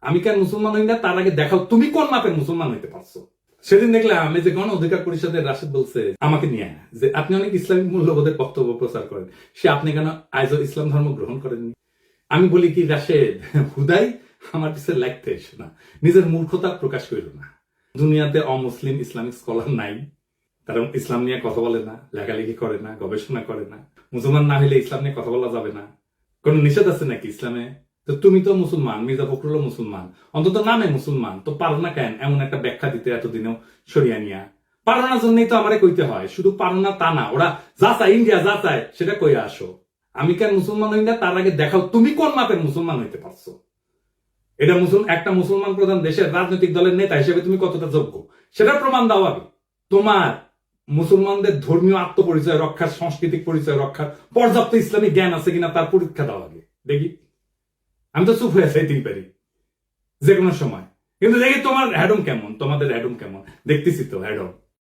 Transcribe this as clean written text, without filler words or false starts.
আমি কেন মুসলমান হই না তার আগে দেখাও তুমি কোন মাপের মুসলমান হইতে পারছো। সেদিন দেখলাম আমি যে গণ অধিকার পরিষদের রাশেদ বলছে আমাকে নিয়ে যে আপনি অনেক ইসলামিক মূল্যবোধের বক্তব্য প্রচার করেন, সে আপনি কেন আজও ইসলাম ধর্ম গ্রহণ করেননি। আমি বলি কি রাশেদ, হুদাই আমার পিছনে লাগতে এসো না, নিজের মূর্খতা প্রকাশ করিল না। দুনিয়াতে অমুসলিম ইসলামিক স্কলার নাই, কারণ ইসলাম নিয়ে কথা বলে না, লেখালেখি করে না, গবেষণা করে না। মুসলমান না হইলে ইসলাম নিয়ে কথা বলা যাবে না, কোন নিষেধ আছে নাকি ইসলামে? তো তুমি তো মুসলমান, মির্জা ফখরুল মুসলমান, অন্তত নামে মুসলমান, তো পারো না কেন এমন একটা ব্যাখ্যা দিতে এতদিনেও সরিয়া নিয়া? পারো না জন্যই তো আমারে কইতে হয়, শুধু পারো না তা না, ওরা যা চায় ইন্ডিয়া যা চায় সেটা কইয়া আসো। আমি কেন মুসলমান হই না তার আগে দেখাও তুমি কোন মাপের মুসলমান হইতে পারছো। এটা একটা মুসলমান প্রধান দেশের রাজনৈতিক দলের নেতা হিসেবে তুমি কতটা যোগ্য সেটার প্রমাণ দাও আগে। তোমার মুসলমানদের ধর্মীয় আত্মপরিচয় রক্ষার, সাংস্কৃতিক পরিচয় রক্ষার পর্যাপ্ত ইসলামী জ্ঞান আছে কিনা তার পরীক্ষা দাও আগে দেখি। আমি তো চুপ হয়ে যাইতেই পারি যে কোনো সময়, কিন্তু দেখি তোমার হ্যাডম কেমন, তোমাদের হ্যাডম কেমন, দেখতেছি তো হ্যাডম।